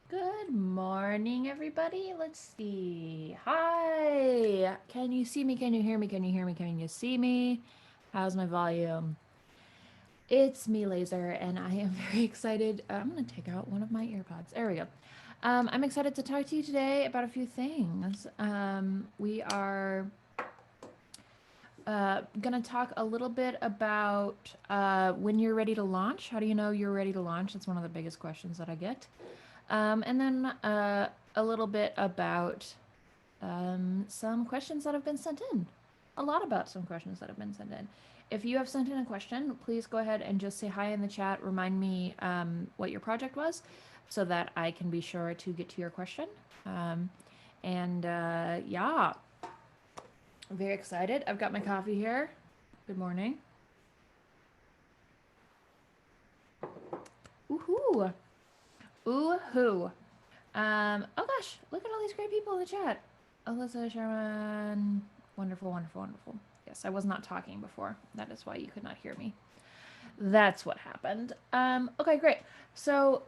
Good morning, everybody. Let's see. Hi. Can you see me? Can you hear me? Can you hear me? Can you see me? How's my volume? It's me, Laser, and I am very excited. I'm going to take out one of my earpods. There we go. I'm excited to talk to you today about a few things. We are going to talk a little bit about when you're ready to launch. How do you know you're ready to launch? That's one of the biggest questions that I get. And then a little bit about some questions that have been sent in. A lot about some questions that have been sent in. If you have sent in a question, please go ahead and just say hi in the chat. Remind me what your project was so that I can be sure to get to your question. Yeah, very excited. I've got my coffee here. Good morning. Woohoo! Ooh-hoo. Oh gosh, look at all these great people in the chat. Alyssa Sherman. Wonderful, wonderful, wonderful. Yes, I was not talking before. That is why you could not hear me. That's what happened. Okay, great. So,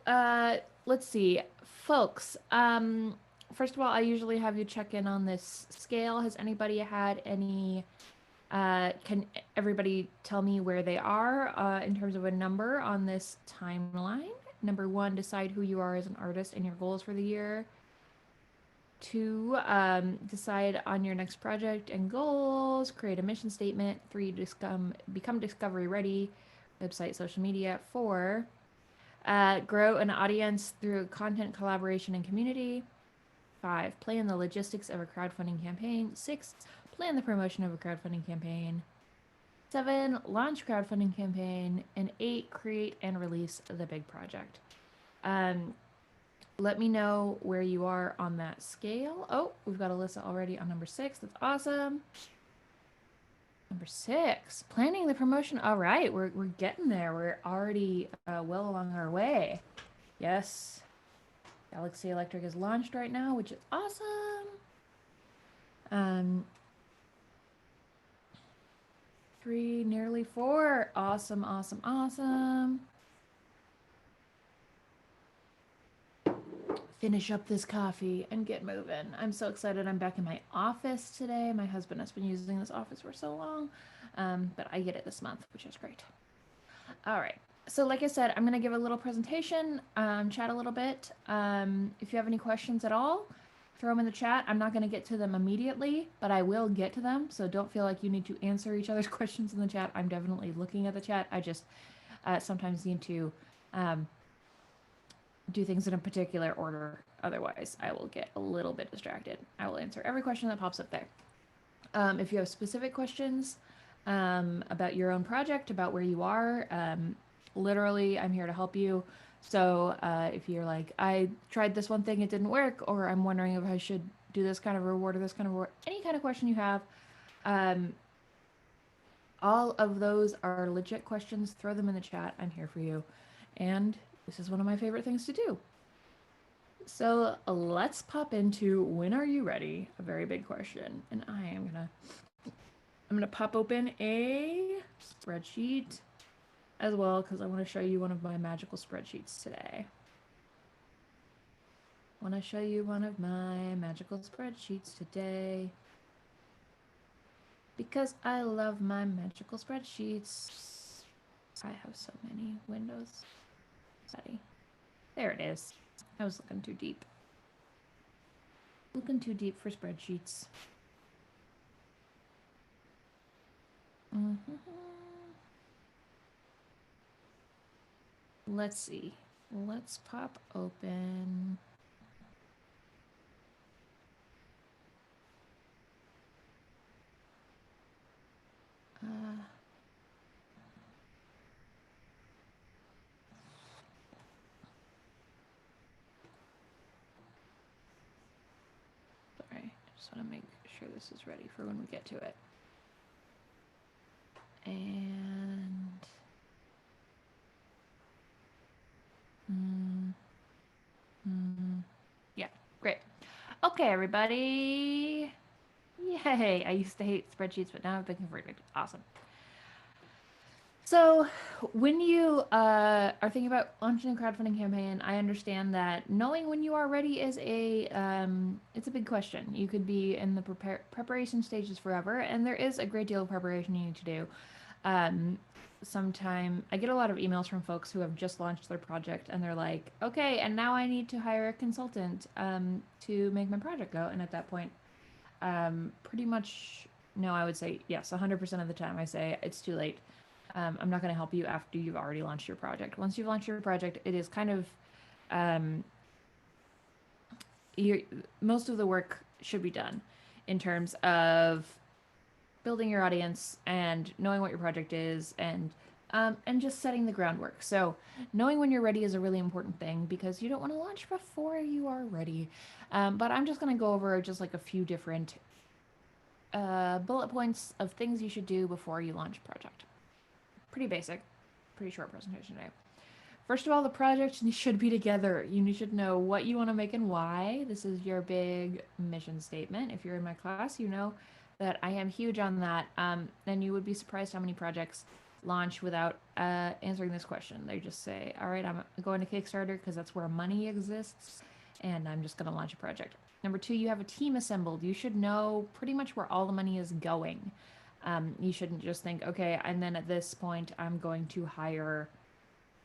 let's see. Folks, first of all, I usually have you check in on this scale. Has anybody had any, can everybody tell me where they are, in terms of a number on this timeline? Number one, decide who you are as an artist and your goals for the year. Two, decide on your next project and goals. Create a mission statement. Three, become discovery ready. Website, social media. Four, grow an audience through content collaboration and community. Five, plan the logistics of a crowdfunding campaign. Six, plan the promotion of a crowdfunding campaign. Seven, launch crowdfunding campaign. And eight, create and release the big project. Let me know where you are on that scale. Oh, we've got Alyssa already on number 6. That's awesome. Number 6, planning the promotion. All right, we're getting there. We're already well along our way. Yes, Galaxy Electric is launched right now, which is awesome. 3, nearly 4. Awesome, awesome, awesome. Finish up this coffee and get moving. I'm so excited. I'm back in my office today. My husband has been using this office for so long, but I get it this month, which is great. All right. So like I said, I'm going to give a little presentation, chat a little bit. If you have any questions at all, throw them in the chat. I'm not going to get to them immediately, but I will get to them. So don't feel like you need to answer each other's questions in the chat. I'm definitely looking at the chat. I just sometimes need to do things in a particular order. Otherwise, I will get a little bit distracted. I will answer every question that pops up there. If you have specific questions about your own project, about where you are, literally, I'm here to help you. So if you're like, I tried this one thing, it didn't work, or I'm wondering if I should do this kind of reward or this kind of reward, any kind of question you have, all of those are legit questions. Throw them in the chat. I'm here for you. And this is one of my favorite things to do. So let's pop into when are you ready? A very big question. And I'm gonna pop open a spreadsheet as well because I want to show you one of my magical spreadsheets today. Want to show you one of my magical spreadsheets today because I love my magical spreadsheets. I have so many windows. There it is. I was looking too deep. Looking too deep for spreadsheets. Let's see. Let's pop open. Sorry, I just want to make sure this is ready for when we get to it. And yeah, great. Okay, everybody. Yay! I used to hate spreadsheets, but now I've been converted. Awesome. So, when you are thinking about launching a crowdfunding campaign, I understand that knowing when you are ready is it's a big question. You could be in the preparation stages forever, and there is a great deal of preparation you need to do. Um, Sometime I get a lot of emails from folks who have just launched their project, and they're like, "Okay, and now I need to hire a consultant to make my project go." And at that point, pretty much, no, I would say yes, 100% of the time I say it's too late. I'm not going to help you after you've already launched your project. Once you've launched your project, it is kind of um, your most of the work should be done in terms of building your audience and knowing what your project is and just setting the groundwork. So knowing when you're ready is a really important thing because you don't want to launch before you are ready. But I'm just going to go over just like a few different bullet points of things you should do before you launch a project. Pretty basic, pretty short presentation today. First of all, the project should be together. You should know what you want to make and why. This is your big mission statement. If you're in my class, you know that I am huge on that. And you would be surprised how many projects launch without answering this question. They just say, all right, I'm going to Kickstarter because that's where money exists, and I'm just going to launch a project. Number two, you have a team assembled. You should know pretty much where all the money is going. You shouldn't just think, okay, and then at this point, I'm going to hire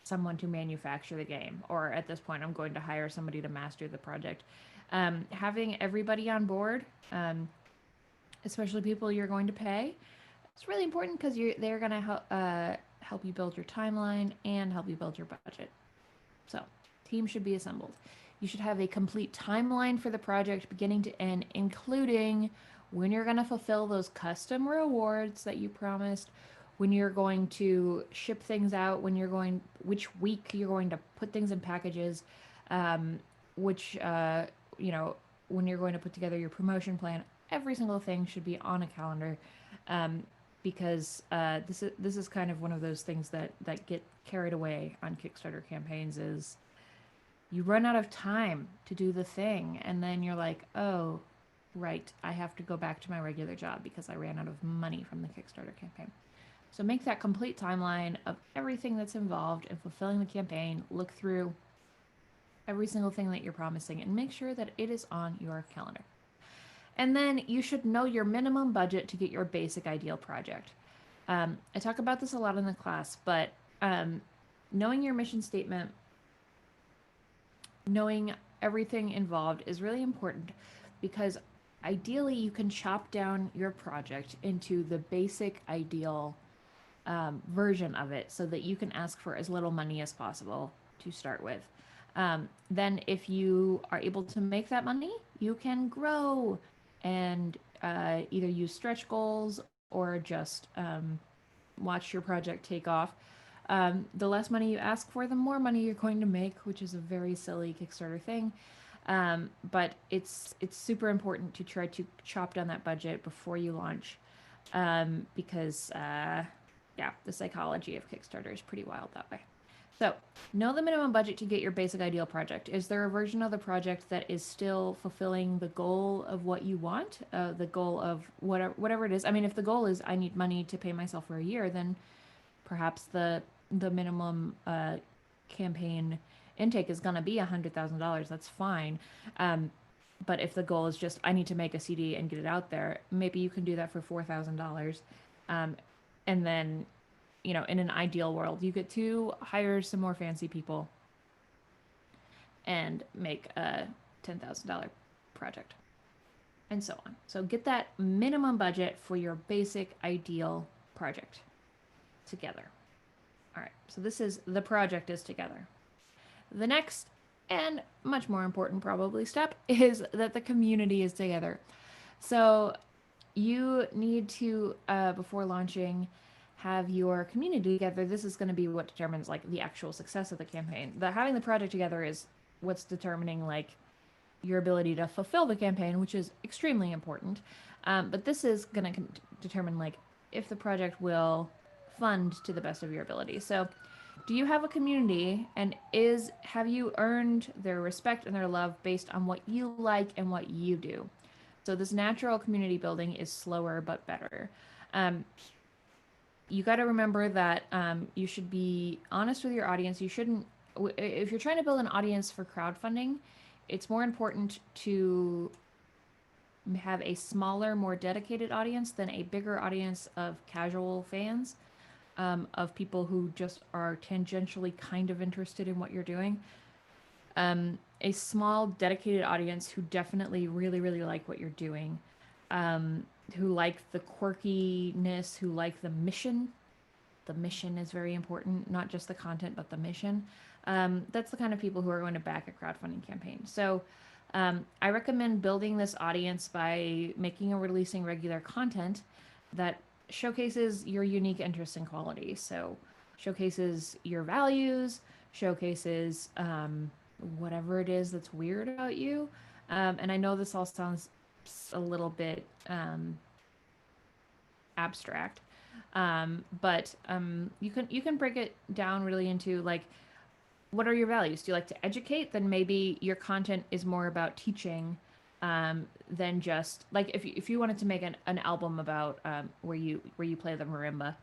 someone to manufacture the game, or at this point, I'm going to hire somebody to master the project. Having everybody on board, especially people you're going to pay, it's really important because they're going to help you build your timeline and help you build your budget. So, team should be assembled. You should have a complete timeline for the project beginning to end, including when you're going to fulfill those custom rewards that you promised, when you're going to ship things out, which week you're going to put things in packages, which, when you're going to put together your promotion plan. Every single thing should be on a calendar. Because this is kind of one of those things that get carried away on Kickstarter campaigns is you run out of time to do the thing, and then you're like, oh, right, I have to go back to my regular job because I ran out of money from the Kickstarter campaign. So make that complete timeline of everything that's involved in fulfilling the campaign. Look through every single thing that you're promising and make sure that it is on your calendar. And then you should know your minimum budget to get your basic ideal project. I talk about this a lot in the class, but knowing your mission statement, knowing everything involved is really important because ideally you can chop down your project into the basic ideal version of it so that you can ask for as little money as possible to start with. Then if you are able to make that money, you can grow and either use stretch goals or just watch your project take off. The less money you ask for, the more money you're going to make, which is a very silly Kickstarter thing. But it's super important to try to chop down that budget before you launch, because the psychology of Kickstarter is pretty wild that way. So, know the minimum budget to get your basic ideal project. Is there a version of the project that is still fulfilling the goal of what you want? The goal of whatever it is. I mean, if the goal is I need money to pay myself for a year, then perhaps the minimum campaign intake is going to be $100,000. That's fine. But if the goal is just I need to make a CD and get it out there, maybe you can do that for $4,000. And then in an ideal world, you get to hire some more fancy people and make a $10,000 project and so on. So get that minimum budget for your basic ideal project together. All right, so this is the project is together. The next and much more important probably step is that the community is together. So you need to, before launching, have your community together. This is going to be what determines like the actual success of the campaign. Having the project together is what's determining like your ability to fulfill the campaign, which is extremely important. But this is going to determine like if the project will fund to the best of your ability. So, do you have a community, and have you earned their respect and their love based on what you like and what you do? So this natural community building is slower but better. you got to remember that you should be honest with your audience. You shouldn't, if you're trying to build an audience for crowdfunding, it's more important to have a smaller, more dedicated audience than a bigger audience of casual fans, of people who just are tangentially kind of interested in what you're doing. A small, dedicated audience who definitely really, really like what you're doing, who like the quirkiness, who like the mission. The mission is very important, not just the content, but the mission. That's the kind of people who are going to back a crowdfunding campaign. So I recommend building this audience by making and releasing regular content that showcases your unique interests and qualities. So showcases your values, showcases whatever it is that's weird about you. And I know this all sounds a little bit abstract, but you can break it down really into like, what are your values? Do you like to educate? Then maybe your content is more about teaching, than just like if you wanted to make an album about where you play the marimba,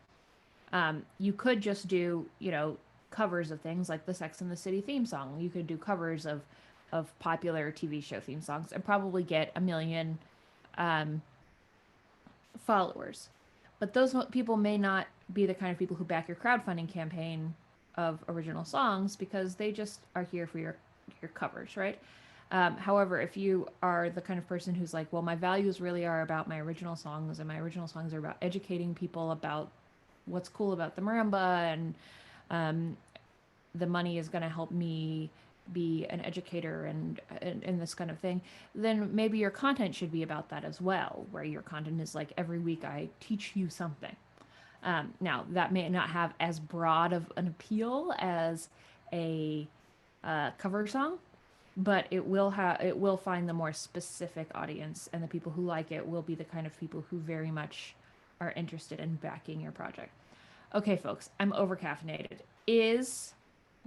you could just do, you know, covers of things like the Sex and the City theme song. You could do covers of popular TV show theme songs and probably get a million um, followers. But those people may not be the kind of people who back your crowdfunding campaign of original songs because they just are here for your covers, right? However, if you are the kind of person who's like, well, my values really are about my original songs, and my original songs are about educating people about what's cool about the marimba, and um, the money is going to help me be an educator and this kind of thing, then maybe your content should be about that as well, where your content is like, every week I teach you something. Now, that may not have as broad of an appeal as a cover song, but it will find the more specific audience, and the people who like it will be the kind of people who very much are interested in backing your project. Okay, folks, I'm over caffeinated. Is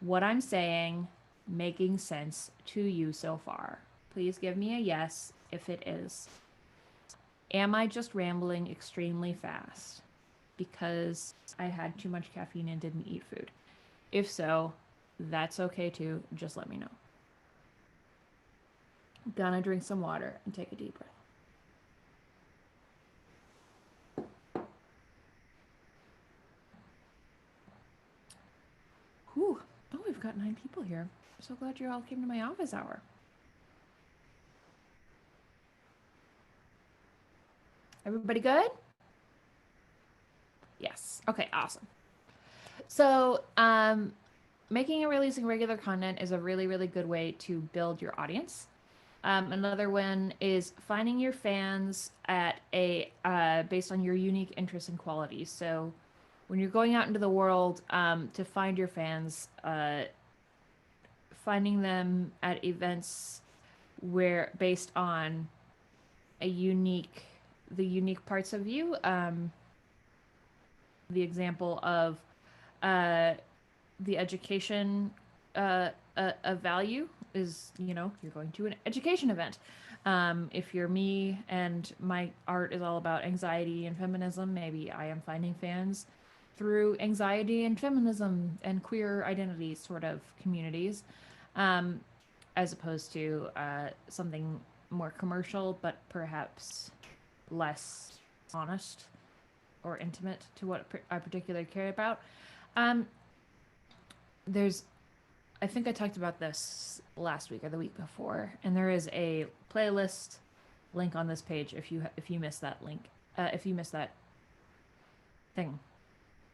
what I'm saying making sense to you so far? Please give me a yes if it is. Am I just rambling extremely fast because I had too much caffeine and didn't eat food? If so, that's okay too. Just let me know. Gonna drink some water and take a deep breath. Whew. Oh, we've got 9 people here. I'm so glad you all came to my office hour. Everybody good? Yes. Okay, awesome. So, making and releasing regular content is a really, really good way to build your audience. Another one is finding your fans at a based on your unique interests and qualities. So, when you're going out into the world to find your fans, finding them at events where based on a unique the unique parts of you. The example of uh, the education value is, you know, you're going to an education event. If you're me and my art is all about anxiety and feminism, maybe I am finding fans through anxiety and feminism and queer identity sort of communities, um, as opposed to something more commercial, but perhaps less honest or intimate to what I particularly care about. Um, there's, I think I talked about this last week or the week before, and there is a playlist link on this page if you missed that link, if you missed that thing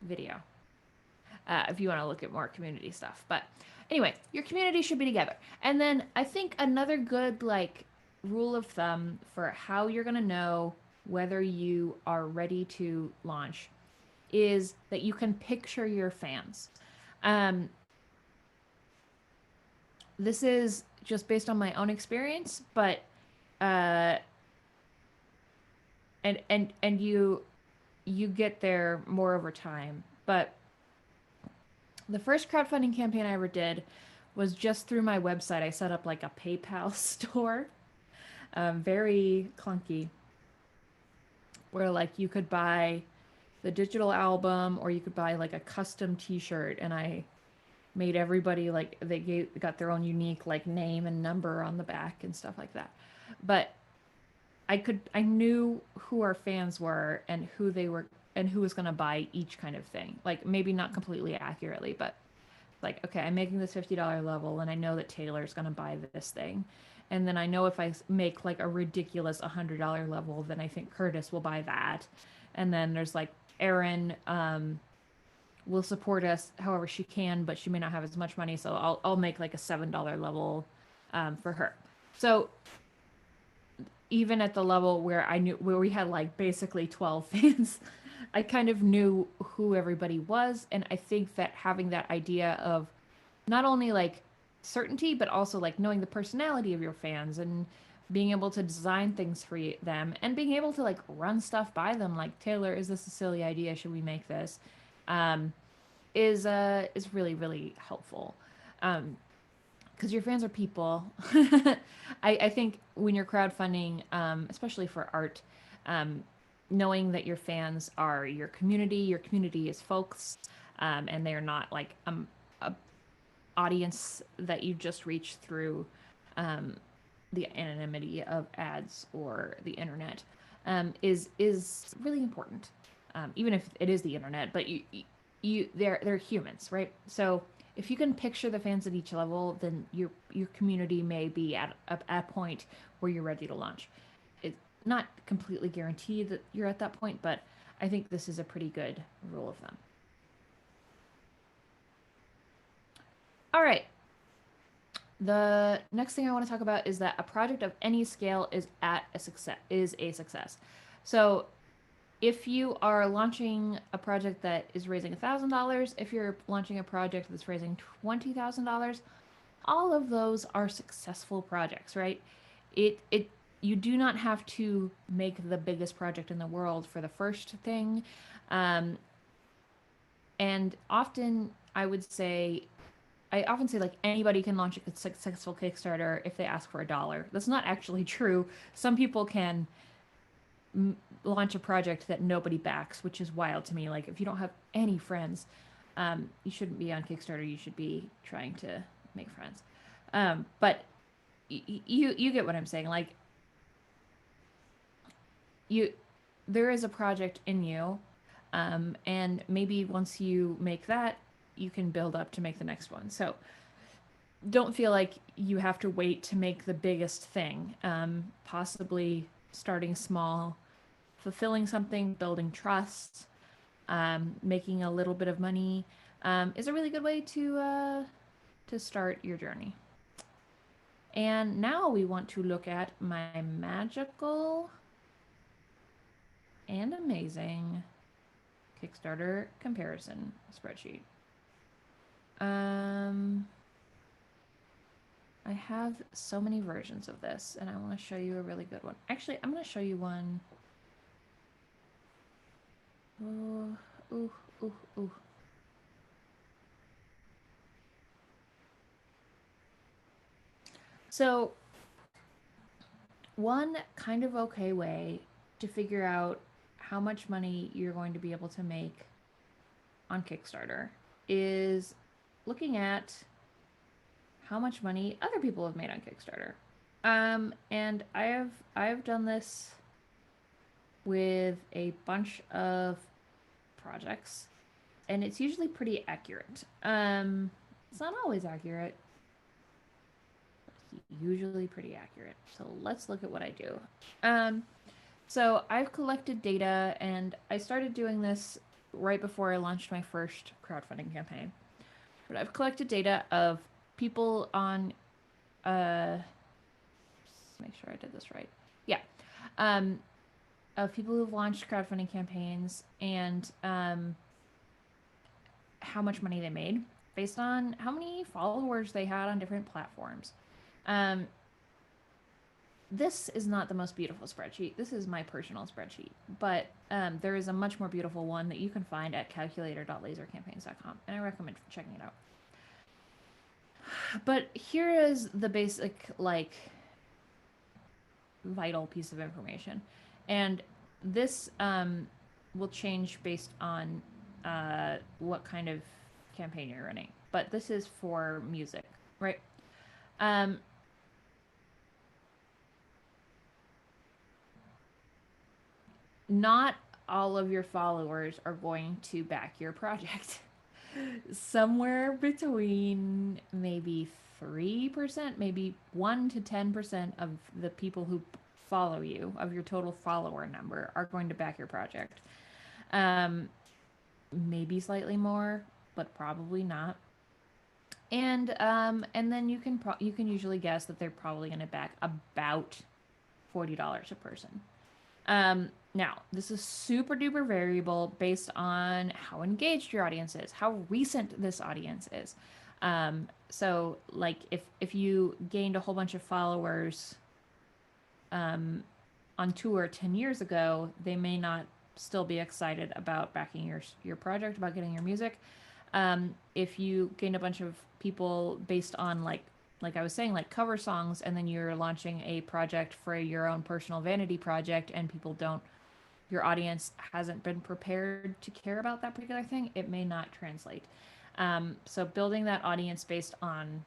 video, if you want to look at more community stuff. But anyway, your community should be together. And then I think another good like rule of thumb for how you're gonna know whether you are ready to launch is that you can picture your fans. Um, this is just based on my own experience, but uh, and you get there more over time. But the first crowdfunding campaign I ever did was just through my website. I set up like a PayPal store, very clunky, where like you could buy the digital album, or you could buy like a custom T-shirt, and I made everybody like got their own unique like name and number on the back and stuff like that. But I knew who our fans were and who they were and who was going to buy each kind of thing. Like maybe not completely accurately, but like okay, I'm making this $50 level and I know that Taylor's going to buy this thing. And then I know if I make like a ridiculous $100 level, then I think Curtis will buy that. And then there's like Erin will support us however she can, but she may not have as much money, so I'll make like a $7 level for her. So even at the level where I knew where we had like basically 12 fans, I kind of knew who everybody was, and I think that having that idea of not only like certainty but also like knowing the personality of your fans and being able to design things for them and being able to like run stuff by them like Taylor, is this a silly idea, should we make this, um, is really really helpful. Because your fans are people. I think when you're crowdfunding, especially for art, um, knowing that your fans are your community is folks, and they're not like a audience that you just reach through um, the anonymity of ads or the internet, is really important. Even if it is the internet, but they're humans, right? So if you can picture the fans at each level, then your community may be at a point where you're ready to launch. It's not completely guaranteed that you're at that point, but I think this is a pretty good rule of thumb. All right. The next thing I want to talk about is that a project of any scale is a success. So if you are launching a project that is raising $1,000, if you're launching a project that's raising $20,000, all of those are successful projects, right? It you do not have to make the biggest project in the world for the first thing. Um, and often I often say like anybody can launch a successful Kickstarter if they ask for $1. That's not actually true. Some people can launch a project that nobody backs, which is wild to me. Like if you don't have any friends, you shouldn't be on Kickstarter. You should be trying to make friends. But you get what I'm saying. Like you, there is a project in you, and maybe once you make that, you can build up to make the next one. So don't feel like you have to wait to make the biggest thing. Possibly starting small, fulfilling something, building trust, making a little bit of money, is a really good way to start your journey. And now we want to look at my magical and amazing Kickstarter comparison spreadsheet. I have so many versions of this, and I want to show you a really good one. Actually, I'm going to show you one. Ooh, ooh, ooh, ooh. So, one kind of okay way to figure out how much money you're going to be able to make on Kickstarter is looking at how much money other people have made on Kickstarter. And I've done this with a bunch of projects, and it's usually pretty accurate. It's not always accurate, but usually pretty accurate. So let's look at what I do. So I've collected data, and I started doing this right before I launched my first crowdfunding campaign. But I've collected data of people on, make sure I did this right. Yeah. Of people who've launched crowdfunding campaigns and how much money they made based on how many followers they had on different platforms. This is not the most beautiful spreadsheet. This is my personal spreadsheet, but there is a much more beautiful one that you can find at calculator.lasercampaigns.com, and I recommend checking it out. But here is the basic, like, vital piece of information. And this will change based on what kind of campaign you're running. But this is for music, right? Um, not all of your followers are going to back your project. Somewhere between maybe 3%, maybe 1 to 10% of the people who follow you, of your total follower number, are going to back your project. Um, Maybe slightly more, but probably not. And then you can usually guess that they're probably going to back about $40 a person. Now, this is super duper variable based on how engaged your audience is, how recent this audience is. So like if you gained a whole bunch of followers um, on tour 10 years ago, they may not still be excited about backing your project, about getting your music. If you gain a bunch of people based on like I was saying, like cover songs, and then you're launching a project for your own personal vanity project, and people don't, your audience hasn't been prepared to care about that particular thing, it may not translate. So building that audience based on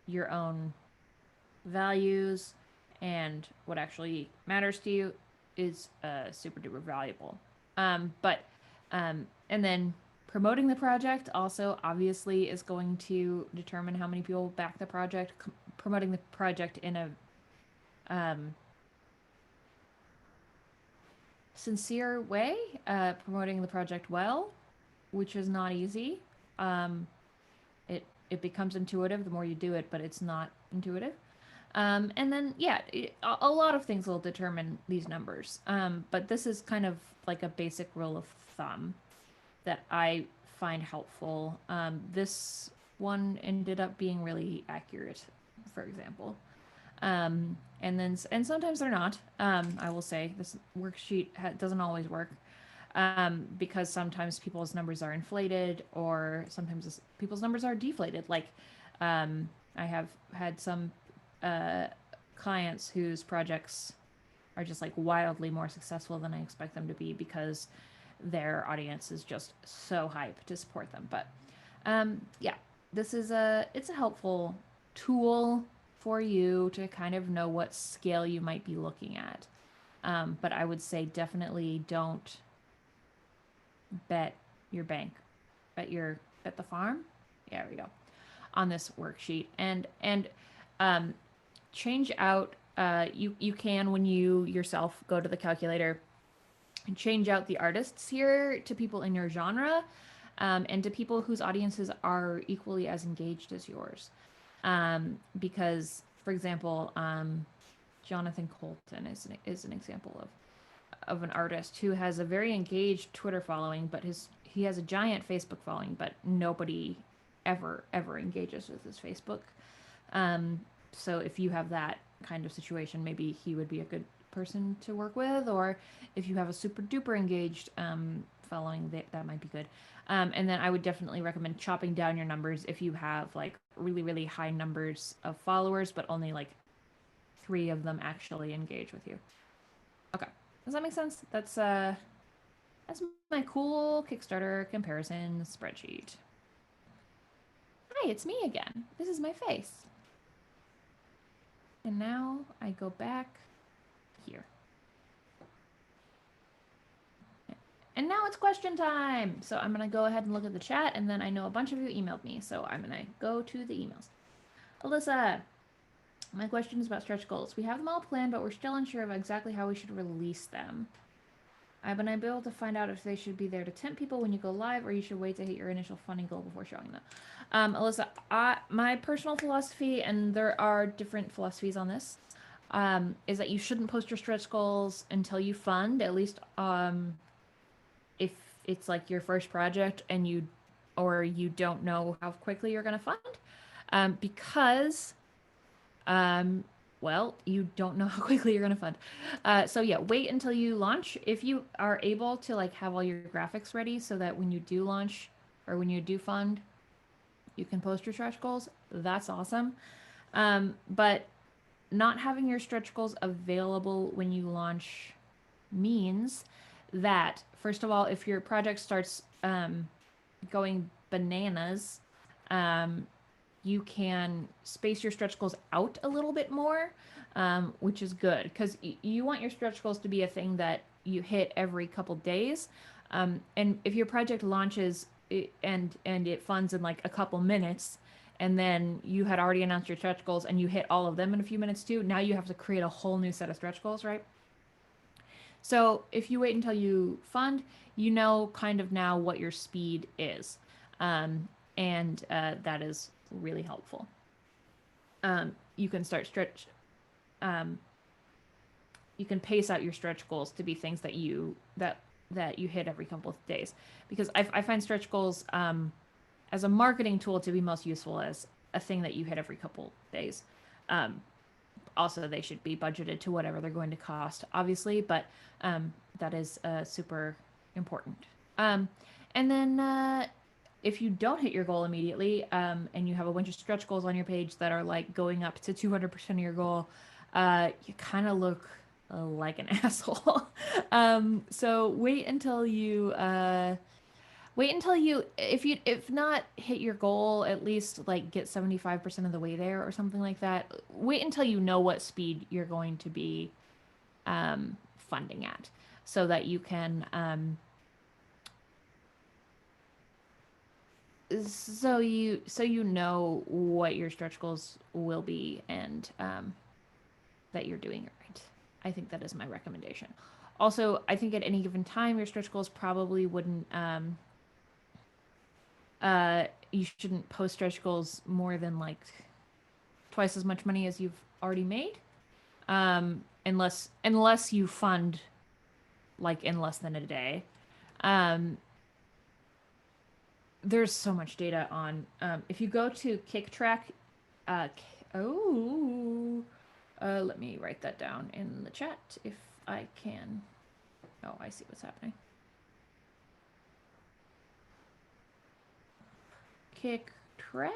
your own values and what actually matters to you is super duper valuable. But and then promoting the project also obviously is going to determine how many people back the project. Promoting the project in a um, sincere way, promoting the project well, which is not easy. Um, it becomes intuitive the more you do it, but it's not intuitive. And then, yeah, a lot of things will determine these numbers. But this is kind of like a basic rule of thumb that I find helpful. This one ended up being really accurate, for example. And sometimes they're not. I will say this worksheet doesn't always work because sometimes people's numbers are inflated, or sometimes people's numbers are deflated. Like I have had some uh, clients whose projects are just like wildly more successful than I expect them to be because their audience is just so hype to support them. But yeah, it's a helpful tool for you to kind of know what scale you might be looking at. But I would say definitely don't bet your bank, bet the farm. Yeah, there we go, on this worksheet. And um, change out. You can, when you yourself go to the calculator, and change out the artists here to people in your genre, and to people whose audiences are equally as engaged as yours. Because, for example, Jonathan Colton is an example of an artist who has a very engaged Twitter following, but he has a giant Facebook following, but nobody ever engages with his Facebook. Um, so if you have that kind of situation, maybe he would be a good person to work with, or if you have a super duper engaged following, that might be good. And then I would definitely recommend chopping down your numbers if you have like really really high numbers of followers, but only like 3 of them actually engage with you. Okay, does that make sense? That's my cool Kickstarter comparison spreadsheet. Hi, it's me again. This is my face. And now I go back here. And now it's question time. So I'm going to go ahead and look at the chat, and then I know a bunch of you emailed me, so I'm going to go to the emails. Alyssa, my question is about stretch goals. We have them all planned, but we're still unsure of exactly how we should release them. I've been able to find out if they should be there to tempt people when you go live, or you should wait to hit your initial funding goal before showing them. Alyssa, my personal philosophy, and there are different philosophies on this, is that you shouldn't post your stretch goals until you fund, at least if it's like your first project and you don't know how quickly you're going to fund, because well, you don't know how quickly you're going to fund. So yeah, wait until you launch. If you are able to like have all your graphics ready so that when you do launch or when you do fund, you can post your stretch goals, that's awesome. But not having your stretch goals available when you launch means that first of all, if your project starts going bananas, um, you can space your stretch goals out a little bit more, which is good because you want your stretch goals to be a thing that you hit every couple days. And if your project launches and it funds in like a couple minutes, and then you had already announced your stretch goals and you hit all of them in a few minutes too, now you have to create a whole new set of stretch goals, right? So if you wait until you fund, you know kind of now what your speed is. Um, and that is really helpful. You can start stretch. Um, you can pace out your stretch goals to be things that you hit every couple of days, because I find stretch goals as a marketing tool to be most useful as a thing that you hit every couple days. Um, Also, they should be budgeted to whatever they're going to cost, obviously, but that is super important. And then if you don't hit your goal immediately, and you have a bunch of stretch goals on your page that are like going up to 200% of your goal, you kind of look like an asshole. So wait until you, if not hit your goal, at least like get 75% of the way there or something like that. Wait until you know what speed you're going to be funding at, so that you can so you know what your stretch goals will be, and that you're doing it right. I think that is my recommendation. Also, I think at any given time your stretch goals probably wouldn't you shouldn't post stretch goals more than like twice as much money as you've already made, unless you fund like in less than a day. um, there's so much data on if you go to KickTrack. uh, oh Let me write that down in the chat if I can. Oh, I see what's happening. KickTrack.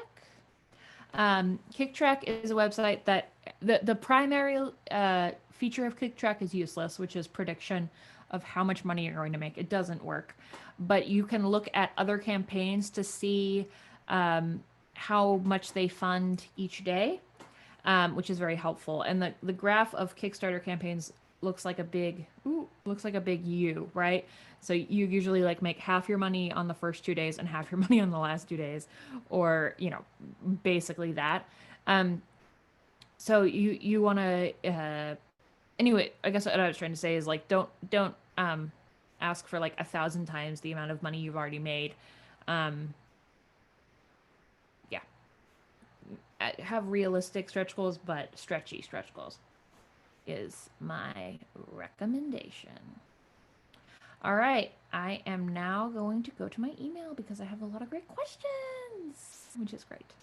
KickTrack is a website that the primary feature of KickTrack is useless, which is prediction of how much money you're going to make. It doesn't work, but you can look at other campaigns to see how much they fund each day, which is very helpful. And the graph of Kickstarter campaigns looks like a big U, right? So you usually like make half your money on the first 2 days and half your money on the last 2 days, or basically that. So you want to anyway. I guess what I was trying to say is like don't ask for like 1,000 times the amount of money you've already made. Yeah, have realistic stretch goals, but stretchy stretch goals is my recommendation. All right, I am now going to go to my email because I have a lot of great questions, which is great.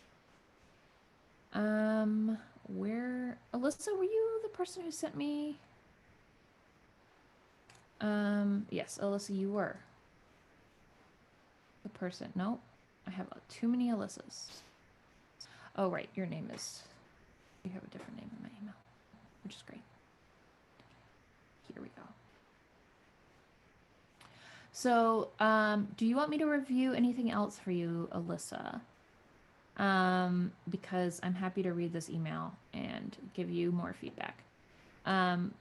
Where, Alyssa, were you the person who sent me? Yes, Alyssa, you were the person. No, I have too many Alyssas. Oh, right, your name is, you have a different name in my email, which is great. Here we go. So, do you want me to review anything else for you, Alyssa? Because I'm happy to read this email and give you more feedback. And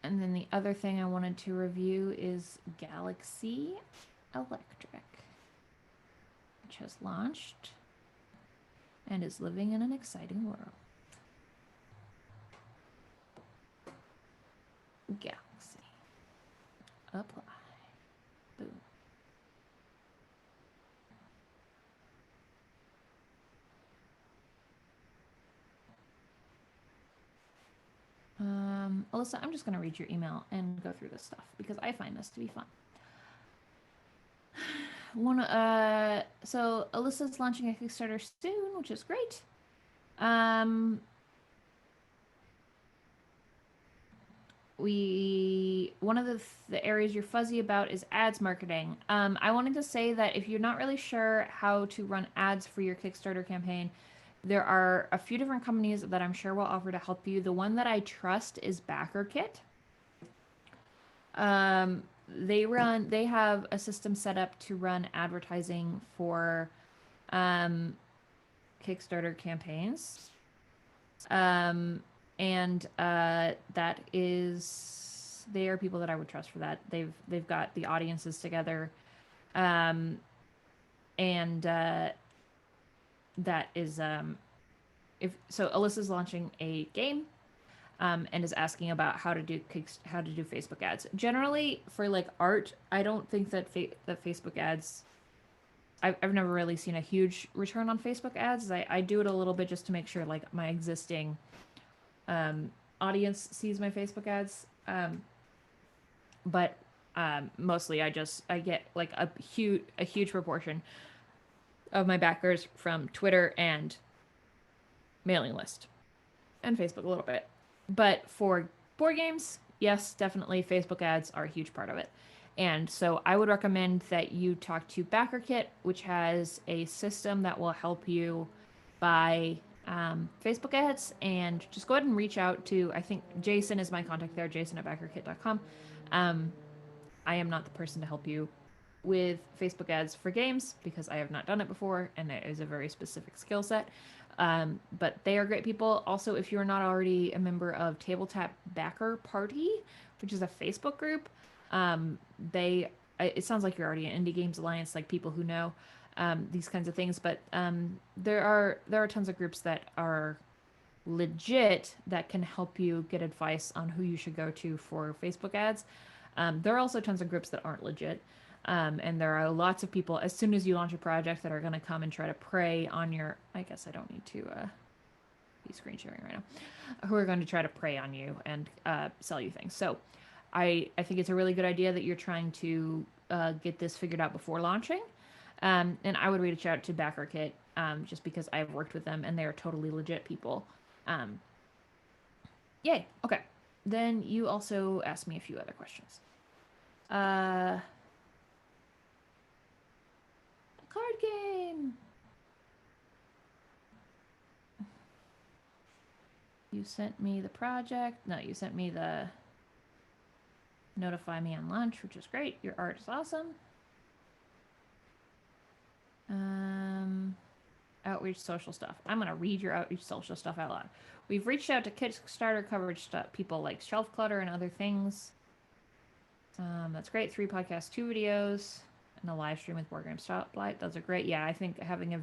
then the other thing I wanted to review is Galaxy Electric, which has launched and is living in an exciting world. Galaxy. Apply. Boom. Alyssa, I'm just going to read your email and go through this stuff because I find this to be fun. So Alyssa's launching a Kickstarter soon, which is great. One of the areas you're fuzzy about is ads marketing. I wanted to say that if you're not really sure how to run ads for your Kickstarter campaign, there are a few different companies that I'm sure will offer to help you. The one that I trust is BackerKit. they have a system set up to run advertising for um, Kickstarter campaigns. Um, and that is they are people that I would trust for that. They've got the audiences together. Um, and that is if so Alyssa's launching a game and is asking about how to do Facebook ads. Generally, for like art, I don't think that that Facebook ads. I've never really seen a huge return on Facebook ads. I do it a little bit just to make sure like my existing um, audience sees my Facebook ads. But mostly I get like a huge proportion of my backers from Twitter and mailing list and Facebook a little bit. But for board games, yes, definitely Facebook ads are a huge part of it. And so I would recommend that you talk to BackerKit, which has a system that will help you buy Facebook ads. And just go ahead and reach out to, I think Jason is my contact there, jason at backerkit.com. Um, I am not the person to help you with Facebook ads for games because I have not done it before and it is a very specific skill set. But they are great people. Also, if you're not already a member of Tabletop Backer Party, which is a Facebook group, they it sounds like you're already an Indie Games Alliance, like people who know these kinds of things. But there are tons of groups that are legit that can help you get advice on who you should go to for Facebook ads. There are also tons of groups that aren't legit. And there are lots of people, as soon as you launch a project, that are going to come and try to prey on your. I guess I don't need to be screen sharing right now. Who are going to try to prey on you and sell you things. So I think it's a really good idea that you're trying to get this figured out before launching. And I would reach out to BackerKit just because I've worked with them and they are totally legit people. Yay. Okay. Then you also asked me a few other questions. Card game. You sent me the project. No, you sent me the notify me on launch, which is great. Your art is awesome. Outreach social stuff. I'm going to read your outreach social stuff out loud. We've reached out to Kickstarter coverage stuff, people like Shelf Clutter and other things. That's great. 3 podcasts, 2 videos, and a live stream with Board Game Stoplight. Those are great. Yeah, I think having a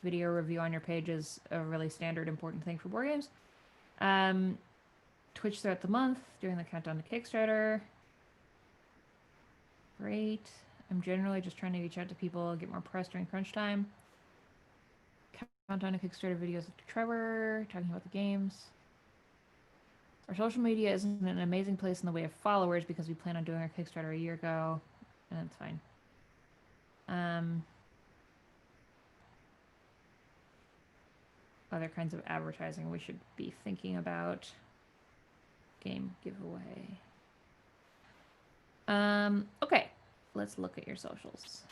video review on your page is a really standard important thing for board games. Twitch throughout the month, doing the countdown to Kickstarter. Great. I'm generally just trying to reach out to people, get more press during crunch time. Countdown to Kickstarter videos with Trevor, talking about the games. Our social media isn't an amazing place in the way of followers because we plan on doing our Kickstarter a year ago, and that's fine. Other kinds of advertising we should be thinking about. Game giveaway. Okay, let's look at your socials.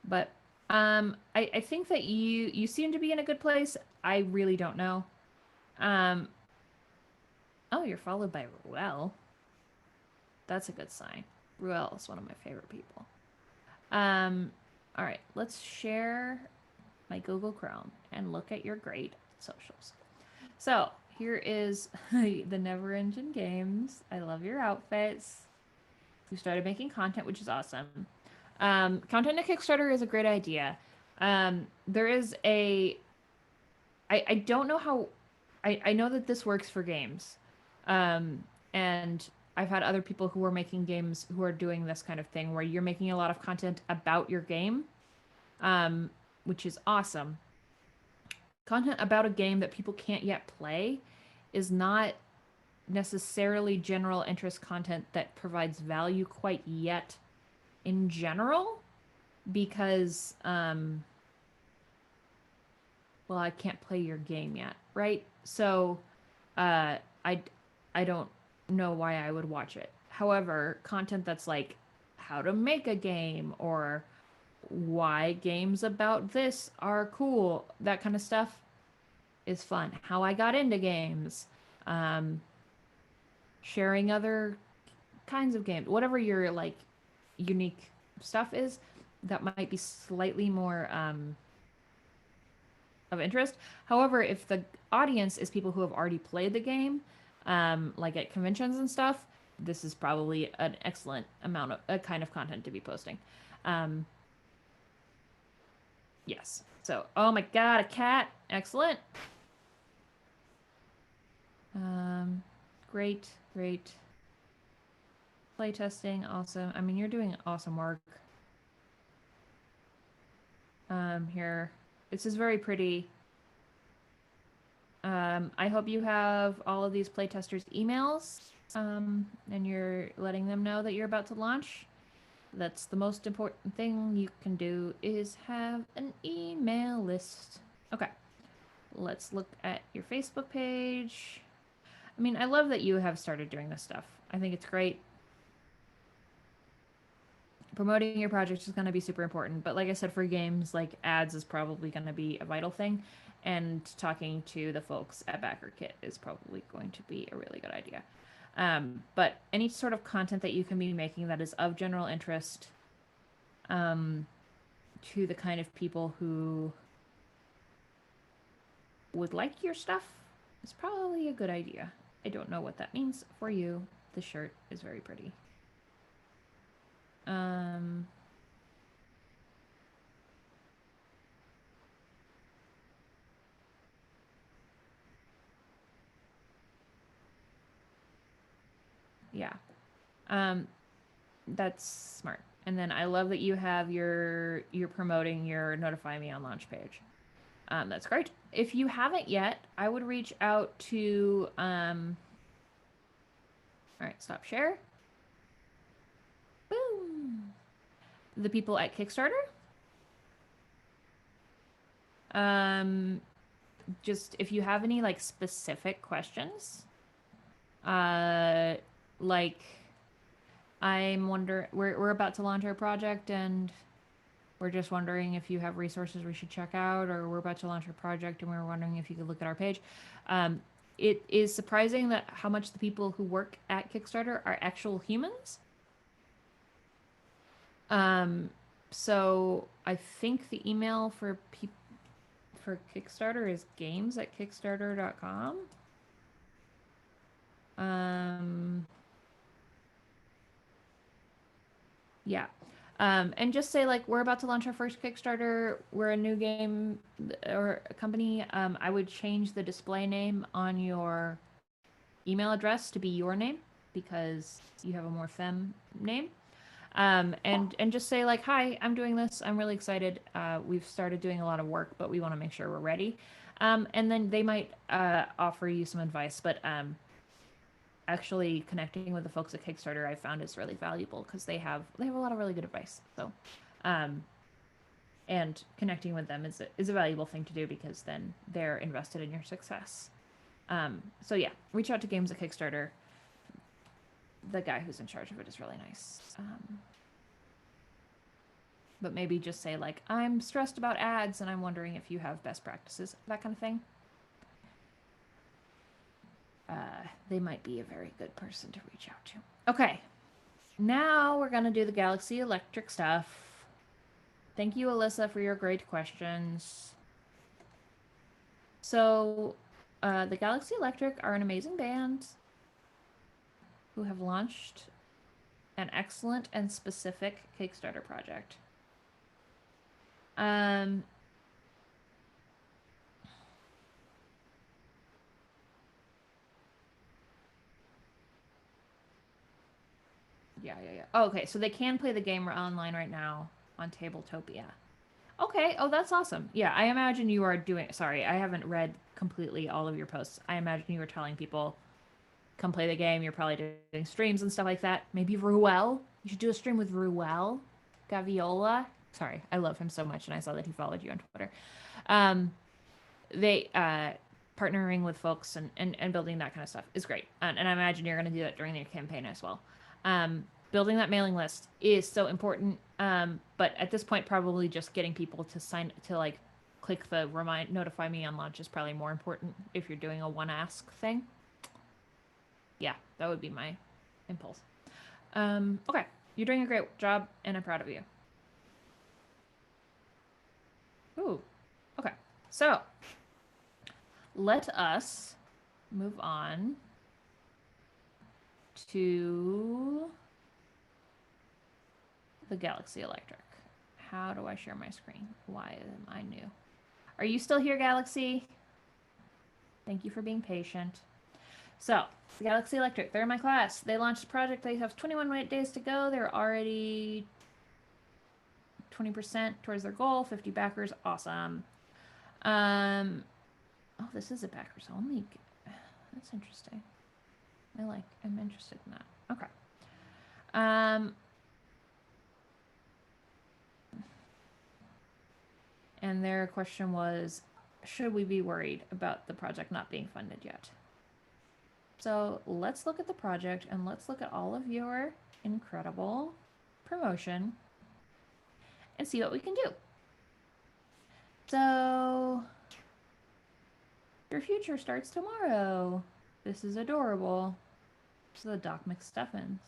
But I think that you seem to be in a good place. I really don't know. Oh, you're followed by Ruel. That's a good sign. Ruel is one of my favorite people. All right, let's share my Google Chrome and look at your great socials. So here is the Never Engine Games. I love your outfits. You started making content, which is awesome. Content to Kickstarter is a great idea. There is a... I don't know how... I know that this works for games. And I've had other people who are making games who are doing this kind of thing where you're making a lot of content about your game, which is awesome. Content about a game that people can't yet play is not necessarily general interest content that provides value quite yet in general because well, I can't play your game yet, right? So I don't know why I would watch it. However, content that's like how to make a game or why games about this are cool, that kind of stuff is fun. How I got into games, sharing other kinds of games, whatever your like unique stuff is, that might be slightly more of interest. However, if the audience is people who have already played the game, like at conventions and stuff, this is probably an excellent amount of a kind of content to be posting. Um, yes. So, oh my God, a cat! Excellent. Um, great, great. Playtesting, awesome. I mean, you're doing awesome work. Here, this is very pretty. I hope you have all of these playtesters' emails, and you're letting them know that you're about to launch. That's the most important thing you can do is have an email list. Okay, let's look at your Facebook page. I mean, I love that you have started doing this stuff. I think it's great. Promoting your project is going to be super important, but like I said, for games, like ads is probably going to be a vital thing, and talking to the folks at BackerKit is probably going to be a really good idea. But any sort of content that you can be making that is of general interest to the kind of people who would like your stuff is probably a good idea. I don't know what that means for you. The shirt is very pretty. Yeah. Um, that's smart. And then I love that you have you're promoting your notify me on launch page. That's great. If you haven't yet, I would reach out to all right, stop share. Boom. The people at Kickstarter. Um, just if you have any like specific questions, uh, like we're about to launch our project and we're just wondering if you have resources we should check out, or we're about to launch our project and we're wondering if you could look at our page. It is surprising that how much the people who work at Kickstarter are actual humans. So I think the email for Kickstarter is games@kickstarter.com. Yeah. And just say like we're about to launch our first Kickstarter. We're a new game or a company. I would change the display name on your email address to be your name because you have a more femme name. And just say like, hi, I'm doing this. I'm really excited. We've started doing a lot of work, but we want to make sure we're ready. And then they might offer you some advice, but actually connecting with the folks at Kickstarter I found is really valuable because they have a lot of really good advice. So, and connecting with them is a valuable thing to do because then they're invested in your success. So yeah, reach out to Games at Kickstarter. The guy who's in charge of it is really nice. But maybe just say like, I'm stressed about ads and I'm wondering if you have best practices, that kind of thing. They might be a very good person to reach out to. Okay, now we're gonna do the Galaxy Electric stuff. Thank you, Alyssa, for your great questions. So, the Galaxy Electric are an amazing band who have launched an excellent and specific Kickstarter project. Yeah. Oh, okay, so they can play the game online right now on Tabletopia. Okay, oh, that's awesome. Yeah, I imagine you are doing... Sorry, I haven't read completely all of your posts. I imagine you were telling people, come play the game. You're probably doing streams and stuff like that. Maybe Ruel. You should do a stream with Ruel Gaviola. Sorry, I love him so much, and I saw that he followed you on Twitter. They partnering with folks and building that kind of stuff is great. And I imagine you're going to do that during your campaign as well. Building that mailing list is so important. But at this point, probably just getting people to sign to like click the notify me on launch is probably more important if you're doing a one ask thing. Yeah, That would be my impulse. Okay, you're doing a great job, and I'm proud of you. Ooh, okay. So, let us move on to the Galaxy Electric. How do I share my screen? Why am I new? Are you still here, Galaxy? Thank you for being patient. So, the Galaxy Electric, they're in my class. They launched a project. They have 21 days to go. They're already 20% towards their goal, 50 backers. Awesome. Oh, this is a backers only. That's interesting. I'm interested in that. Okay. And their question was, should we be worried about the project not being funded yet? So let's look at the project and let's look at all of your incredible promotion and see what we can do. So your future starts tomorrow. This is adorable. This is the Doc McStuffins.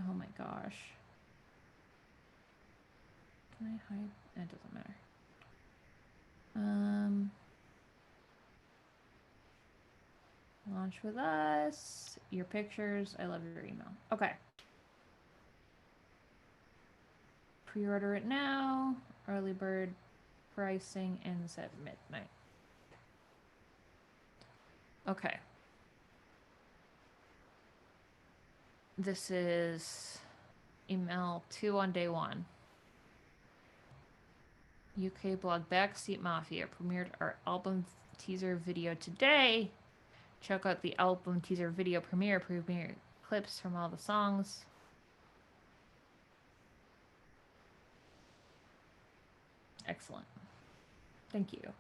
Oh my gosh. Can I hide? It doesn't matter. Launch with us. Your pictures. I love your email. Okay. Pre-order it now. Early bird pricing ends at midnight. Okay. This is email 2 on day 1. UK blog Backseat Mafia premiered our album teaser video today. Check out the album teaser video premiere clips from all the songs. Excellent. Thank you.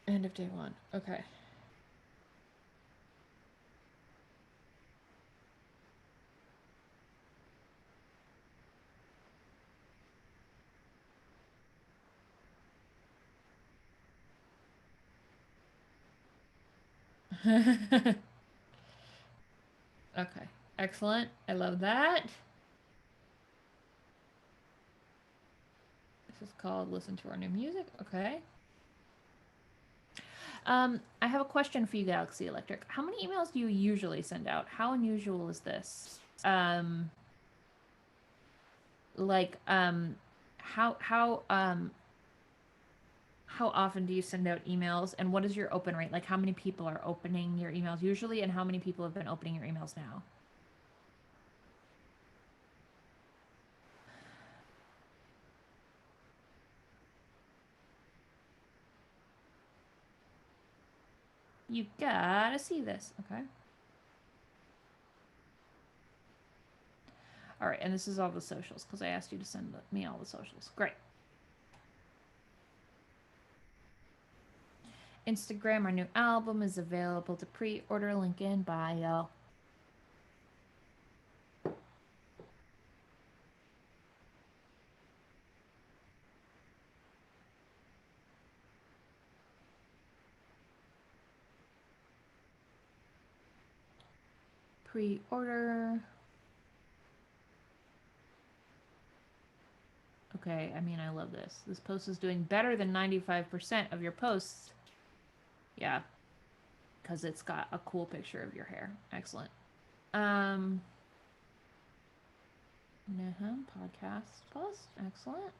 End of day 1. Okay. Okay. Excellent. I love that. This is called Listen to Our New Music. Okay. I have a question for you, Galaxy Electric. How many emails do you usually send out? How unusual is this? How often do you send out emails, and what is your open rate? Like, how many people are opening your emails usually, and how many people have been opening your emails now? You gotta see this, okay? All right, and this is all the socials, because I asked you to send me all the socials. Great. Instagram, our new album is available to pre-order. Link in bio. Pre-order. Okay, I mean, I love this. This post is doing better than 95% of your posts. Yeah, because it's got a cool picture of your hair. Excellent. Podcast post. Excellent.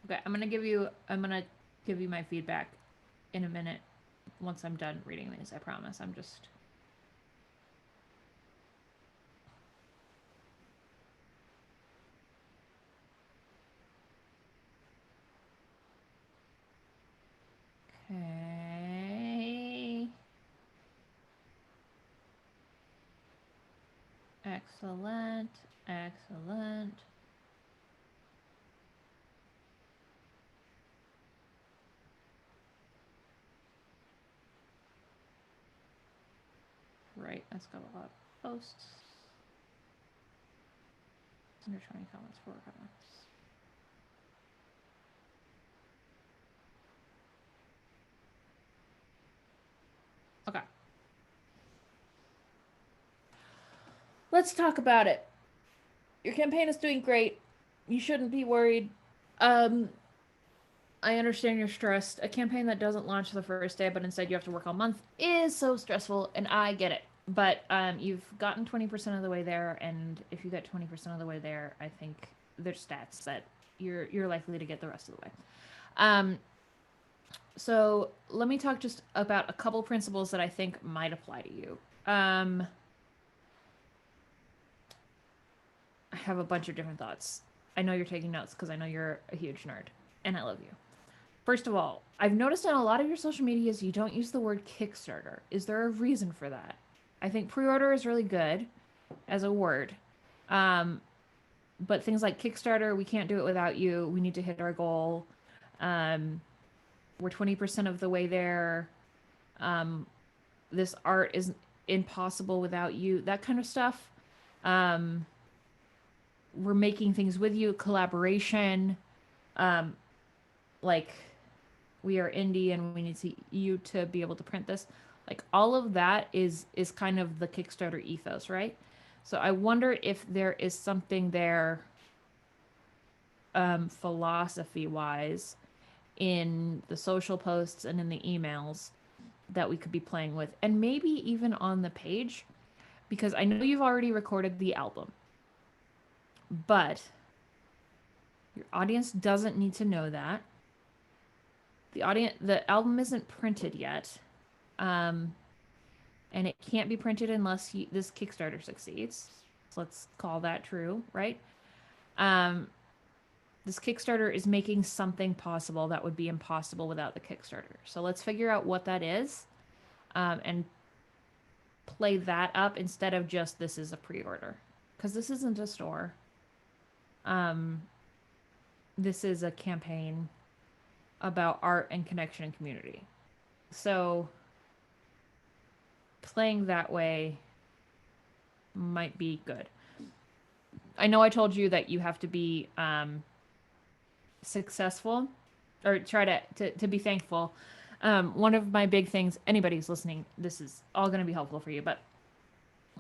Okay, I'm gonna give you my feedback in a minute once I'm done reading these. I promise. I'm just okay. Excellent. Excellent. Right, that's got a lot of posts. 120 comments, 4 comments. Okay. Let's talk about it. Your campaign is doing great. You shouldn't be worried. Um, I understand you're stressed. A campaign that doesn't launch the first day, but instead you have to work all month is so stressful, and I get it. But you've gotten 20% of the way there, and if you get 20% of the way there, I think there's stats that you're likely to get the rest of the way. So let me talk just about a couple principles that I think might apply to you. I have a bunch of different thoughts. I know you're taking notes because I know you're a huge nerd, and I love you. First of all, I've noticed on a lot of your social medias you don't use the word Kickstarter. Is there a reason for that? I think pre-order is really good as a word. But things like Kickstarter, we can't do it without you. We need to hit our goal. We're 20% of the way there. This art is impossible without you. That kind of stuff. We're making things with you, collaboration. Like we are indie and we need you to be able to print this. Like all of that is kind of the Kickstarter ethos, right? So I wonder if there is something there, philosophy wise, in the social posts and in the emails that we could be playing with, and maybe even on the page, because I know you've already recorded the album, but your audience doesn't need to know that. The album isn't printed yet, and it can't be printed unless this Kickstarter succeeds. So let's call that true, right? This Kickstarter is making something possible that would be impossible without the Kickstarter. So let's figure out what that is, and play that up instead of just this is a pre-order, because this isn't a store. This is a campaign about art and connection and community. So playing that way might be good. I know I told you that you have to be successful, or try to be thankful. One of my big things, anybody's listening, this is all going to be helpful for you, but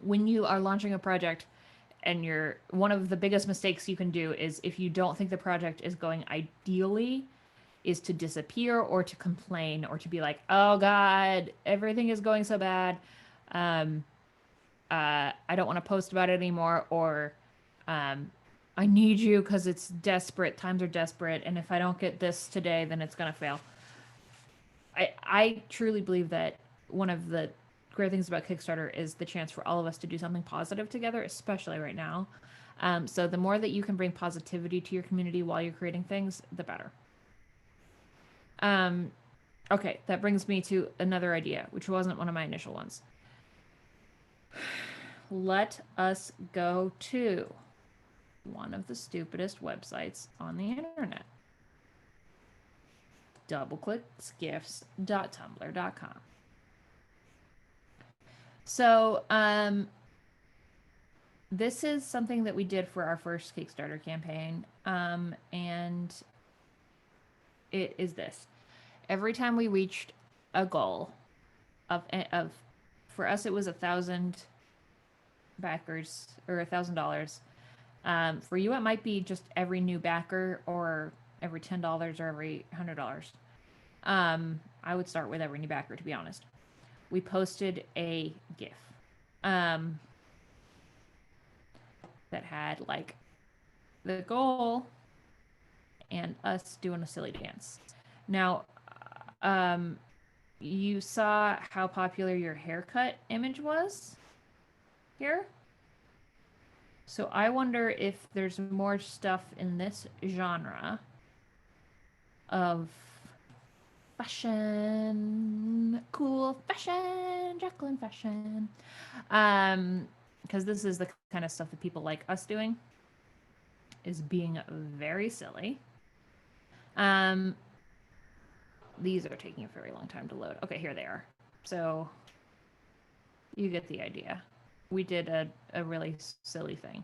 when you are launching a project and one of the biggest mistakes you can do is, if you don't think the project is going ideally, is to disappear or to complain or to be like, oh God, everything is going so bad. I don't want to post about it anymore, or I need you because it's desperate. Times are desperate, and if I don't get this today, then it's gonna fail. I truly believe that one of the great things about Kickstarter is the chance for all of us to do something positive together, especially right now. So the more that you can bring positivity to your community while you're creating things, the better. Okay, that brings me to another idea, which wasn't one of my initial ones. Let us go to one of the stupidest websites on the internet. doubleclicksgifts.tumblr.com. So, this is something that we did for our first Kickstarter campaign, and it is this. Every time we reached a goal of for us, it was 1,000 backers, or $1,000. For you, it might be just every new backer, or every $10, or every $100. I would start with every new backer, to be honest. We posted a GIF that had like the goal and us doing a silly dance. Now, you saw how popular your haircut image was here. So I wonder if there's more stuff in this genre of fashion, cool fashion, Jacqueline fashion. Because this is the kind of stuff that people like us doing, is being very silly. These are taking a very long time to load. Okay, here they are. So You get the idea. We did a really silly thing.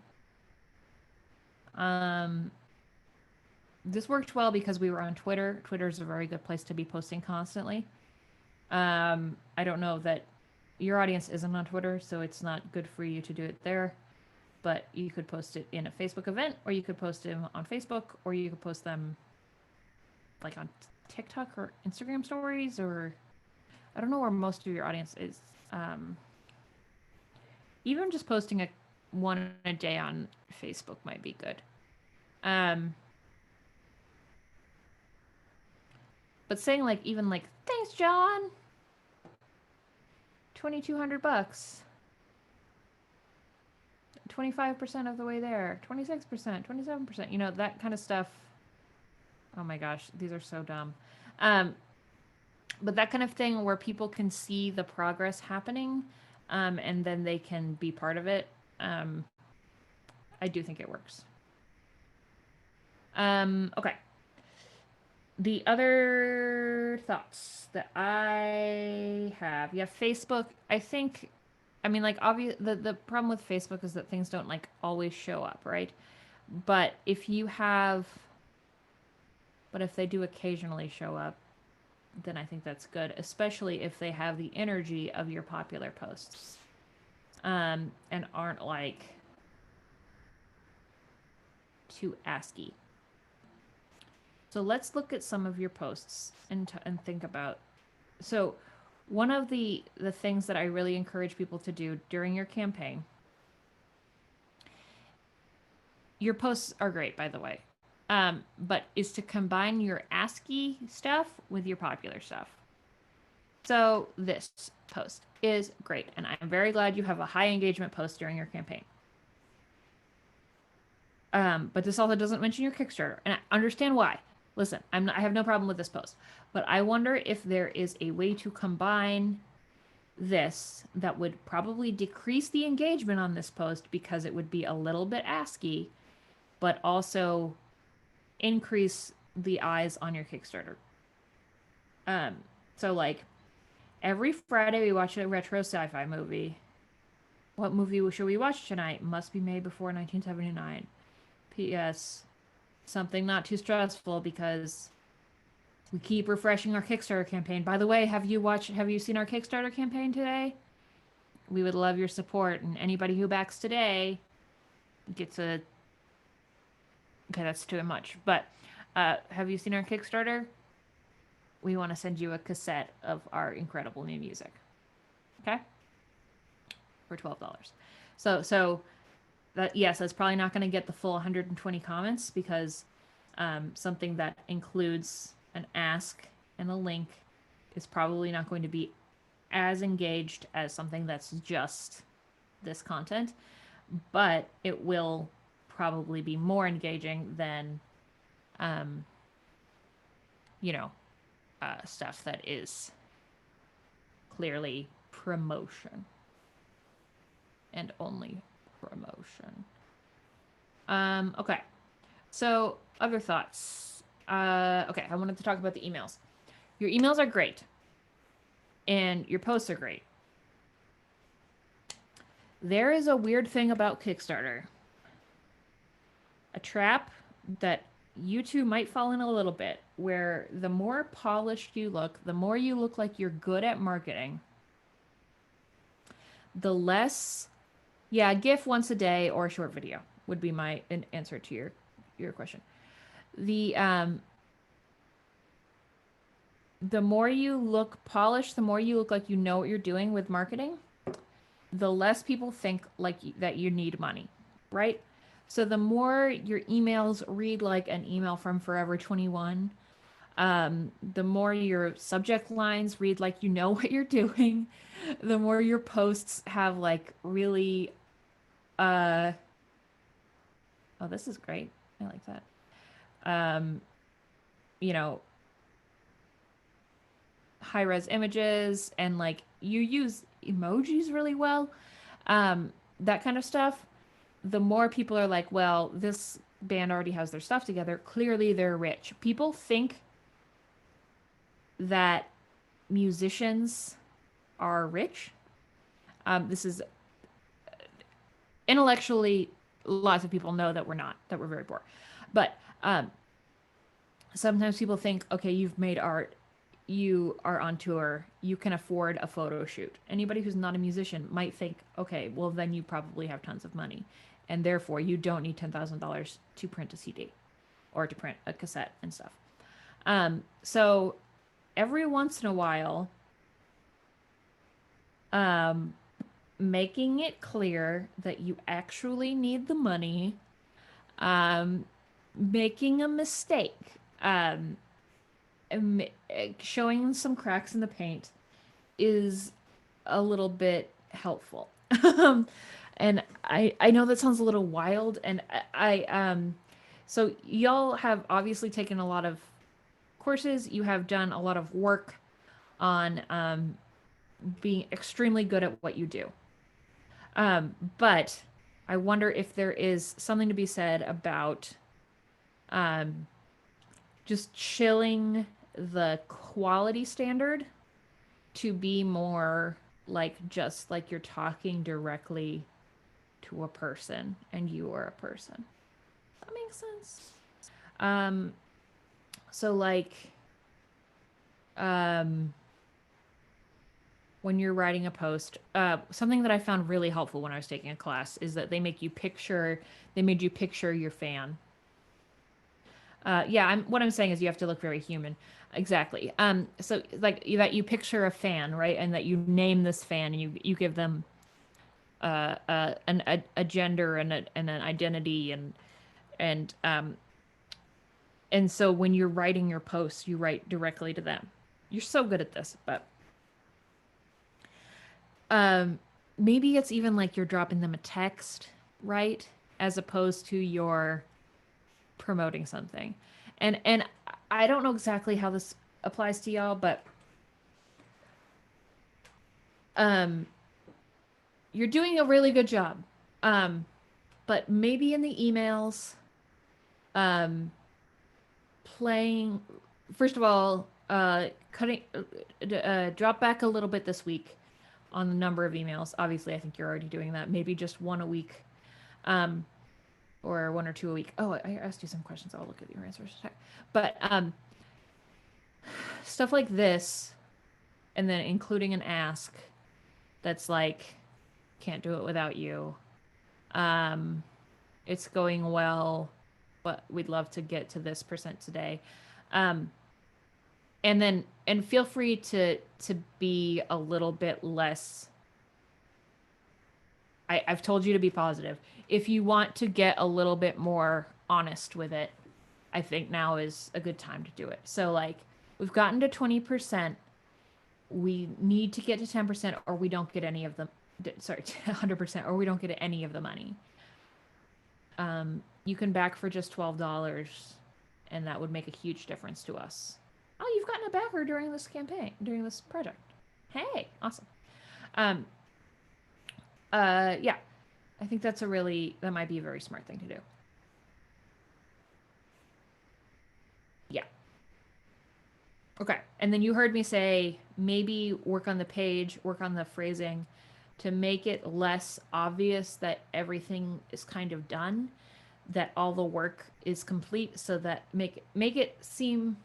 This worked well because we were on Twitter. Twitter is a very good place to be posting constantly. I don't know that your audience isn't on Twitter, so it's not good for you to do it there. But you could post it in a Facebook event, or you could post them on Facebook, or you could post them like on TikTok or Instagram stories, or I don't know where most of your audience is. Even just posting one a day on Facebook might be good. But saying like even like thanks, John. $2,200. 25% of the way there. 26%, 27%. You know, that kind of stuff. Oh my gosh, these are so dumb. But that kind of thing where people can see the progress happening, and then they can be part of it. I do think it works. Okay. The other thoughts that I have, yeah, Facebook. I mean, like, obvious. The problem with Facebook is that things don't like always show up, right? But if they do occasionally show up, then I think that's good, especially if they have the energy of your popular posts, and aren't like too ASCII. So let's look at some of your posts and think about. So one of the things that I really encourage people to do during your campaign, your posts are great, by the way, but is to combine your ASCII stuff with your popular stuff. So this post is great, and I'm very glad you have a high engagement post during your campaign. But this also doesn't mention your Kickstarter, and I understand why. Listen, I have no problem with this post, but I wonder if there is a way to combine this that would probably decrease the engagement on this post because it would be a little bit ASCII, but also increase the eyes on your Kickstarter. So like every Friday we watch a retro sci-fi movie. What movie should we watch tonight? Must be made before 1979. P.S. Something not too stressful because we keep refreshing our Kickstarter campaign. By the way, have you seen our Kickstarter campaign today? We would love your support, and anybody who backs today gets a... Okay, that's too much. But have you seen our Kickstarter? We want to send you a cassette of our incredible new music. Okay? For $12. So that, yes, that's probably not going to get the full 120 comments because something that includes an ask and a link is probably not going to be as engaged as something that's just this content, but it will probably be more engaging than stuff that is clearly promotion and only promotion. Okay. So other thoughts. Okay, I wanted to talk about the emails. Your emails are great. And your posts are great. There is a weird thing about Kickstarter. A trap that you two might fall in a little bit, where the more polished you look, the more you look like you're good at marketing, the less... Yeah, GIF once a day or a short video would be my answer to your question. The more you look polished, the more you look like you know what you're doing with marketing, the less people think like that you need money, right? So the more your emails read like an email from Forever 21, the more your subject lines read like you know what you're doing, the more your posts have like really... oh, this is great. I like that. High-res images, and like you use emojis really well. That kind of stuff. The more people are like, well, this band already has their stuff together. Clearly they're rich. People think that musicians are rich. This is intellectually, lots of people know that we're not, that we're very poor. But sometimes people think, okay, you've made art, you are on tour, you can afford a photo shoot. Anybody who's not a musician might think, okay, well, then you probably have tons of money. And therefore, you don't need $10,000 to print a CD or to print a cassette and stuff. So every once in a while, um, making it clear that you actually need the money, um, making a mistake, um, showing some cracks in the paint is a little bit helpful. And I know that sounds a little wild, and so y'all have obviously taken a lot of courses. You have done a lot of work on being extremely good at what you do. But I wonder if there is something to be said about um, just chilling the quality standard to be more like just like you're talking directly to a person and you are a person. That makes sense. Um, so like um, when you're writing a post, something that I found really helpful when I was taking a class is that they made you picture your fan. Yeah, what I'm saying is you have to look very human. Exactly. So like that you picture a fan, right? And that you name this fan and you give them a gender and an identity and and so when you're writing your posts, you write directly to them. You're so good at this, but um maybe it's even like you're dropping them a text, right? As opposed to your promoting something. And I don't know exactly how this applies to y'all, but um you're doing a really good job. Um but maybe in the emails um playing first of all cutting drop back a little bit this week on the number of emails. Obviously, I think you're already doing that. Maybe just one a week. Um or one or two a week. Oh, I asked you some questions. I'll look at your answers. But stuff like this, and then including an ask that's like, can't do it without you. Um, it's going well, but we'd love to get to this percent today. Um, and feel free to be a little bit less. I've told you to be positive. If you want to get a little bit more honest with it, I think now is a good time to do it. So like we've gotten to 20%. We need to get to 10% or we don't get any of them. Sorry, 100% or we don't get any of the money. You can back for just $12 and that would make a huge difference to us. Oh, you've gotten a backer during this campaign, during this project. Hey, awesome. Um, yeah, I think that might be a very smart thing to do. Yeah. Okay. And then you heard me say maybe work on the page, work on the phrasing to make it less obvious that everything is kind of done, that all the work is complete so that make it seem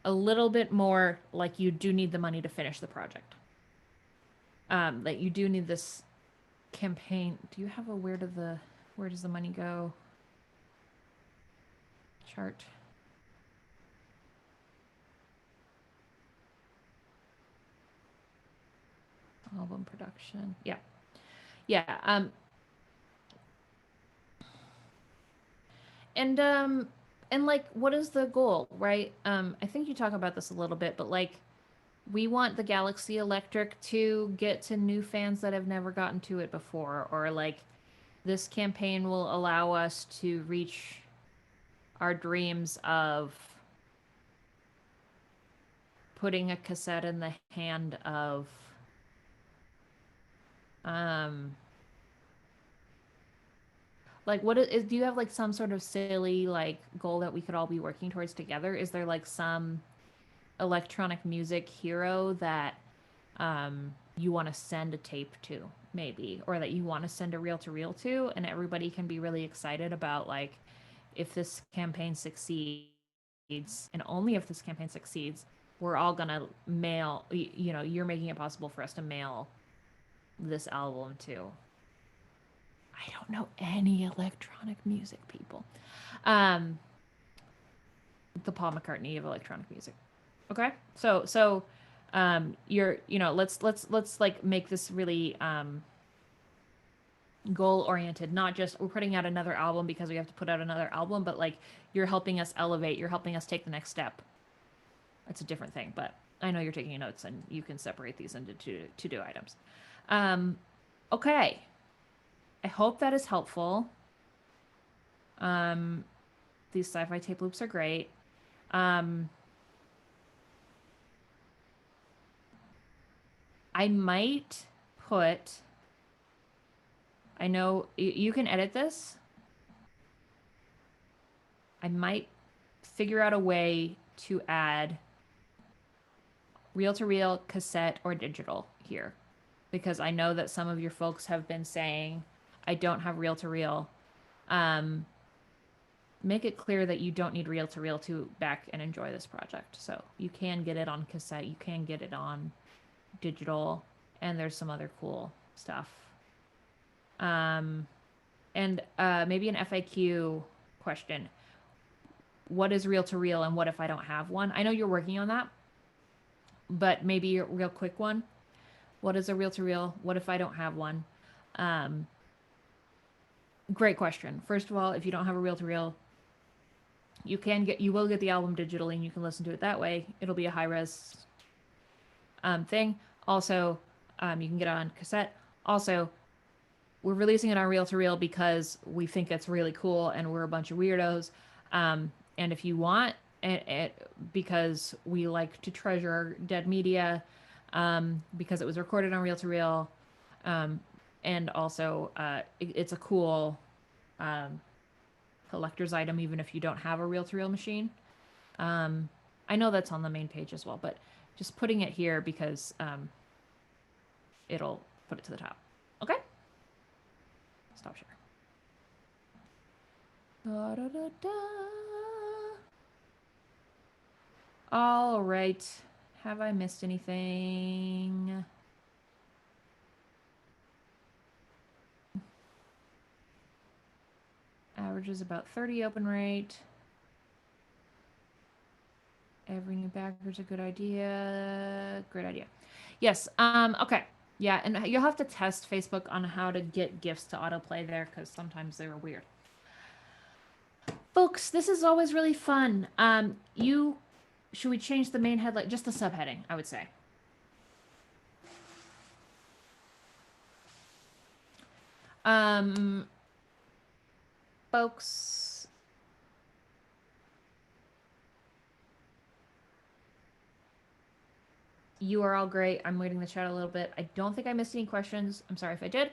a little bit more like you do need the money to finish the project. That you do need this campaign. Do you have a where does the money go chart? Album production. Yeah. Yeah. And like what is the goal, right? I think you talk about this a little bit, but like we want the Galaxy Electric to get to new fans that have never gotten to it before, or like this campaign will allow us to reach our dreams of putting a cassette in the hand of um like what is do you have like some sort of silly like goal that we could all be working towards together? Is there like some electronic music hero that you want to send a tape to, maybe, or that you want to send a reel to reel to, and everybody can be really excited about, like, if this campaign succeeds, and only if this campaign succeeds, we're all gonna mail, you know, you're making it possible for us to mail this album to, I don't know any electronic music people. Um, the Paul McCartney of electronic music. Okay, you're, you know, let's like make this really goal oriented, not just we're putting out another album because we have to put out another album, but like you're helping us elevate, you're helping us take the next step. That's a different thing, but I know you're taking notes and you can separate these into to-do items. Okay. I hope that is helpful. These sci-fi tape loops are great. I might put, I know you can edit this. I might figure out a way to add reel-to-reel, cassette, or digital here, because I know that some of your folks have been saying, I don't have reel-to-reel. Make it clear that you don't need reel-to-reel to back and enjoy this project. So you can get it on cassette, you can get it on digital, and there's some other cool stuff. And maybe an FAQ question. What is reel-to-reel and what if I don't have one? I know you're working on that, but maybe a real quick one. What is a reel-to-reel? What if I don't have one? Great question. First of all, if you don't have a reel-to-reel, you will get the album digitally and you can listen to it that way. It'll be a high-res thing. Also, you can get it on cassette. Also, we're releasing it on reel-to-reel because we think it's really cool and we're a bunch of weirdos. And if you want it, because we like to treasure dead media, because it was recorded on reel-to-reel, and also it's a cool collector's item even if you don't have a reel-to-reel machine. I know that's on the main page as well, but just putting it here because it'll put it to the top. Okay? Stop share. Da, da, da, da. All right. Have I missed anything? Average is about 30 open rate. Every new backer's a good idea. Great idea. Yes. Okay. Yeah, and you'll have to test Facebook on how to get gifts to autoplay there because sometimes they're weird. Folks, this is always really fun. Should we change the main headline? Just the subheading, I would say. Folks, you are all great. I'm reading the chat a little bit. I don't think I missed any questions. I'm sorry if I did.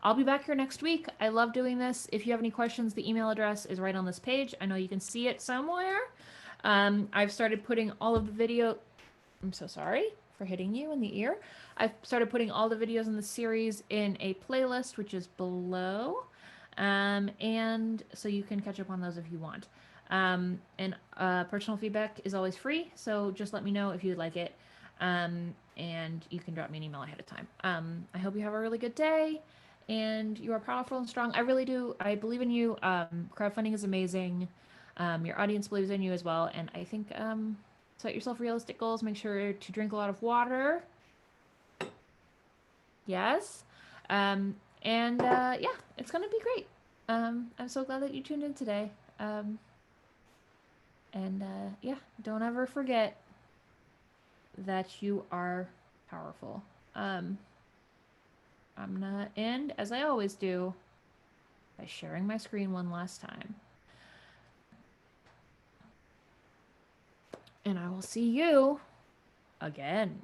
I'll be back here next week. I love doing this. If you have any questions, the email address is right on this page. I know you can see it somewhere. I've started putting all of the video. I'm so sorry for hitting you in the ear. I've started putting all the videos in the series in a playlist, which is below. And so you can catch up on those if you want. And personal feedback is always free, so just let me know if you'd like it. And you can drop me an email ahead of time. I hope you have a really good day, and you are powerful and strong. I really do. I believe in you. Crowdfunding is amazing. Your audience believes in you as well, and I think set yourself realistic goals. Make sure to drink a lot of water. Yes. Yeah, it's gonna be great. I'm so glad that you tuned in today. Yeah, don't ever forget that you are powerful. I'm gonna end, as I always do, by sharing my screen one last time. And I will see you again.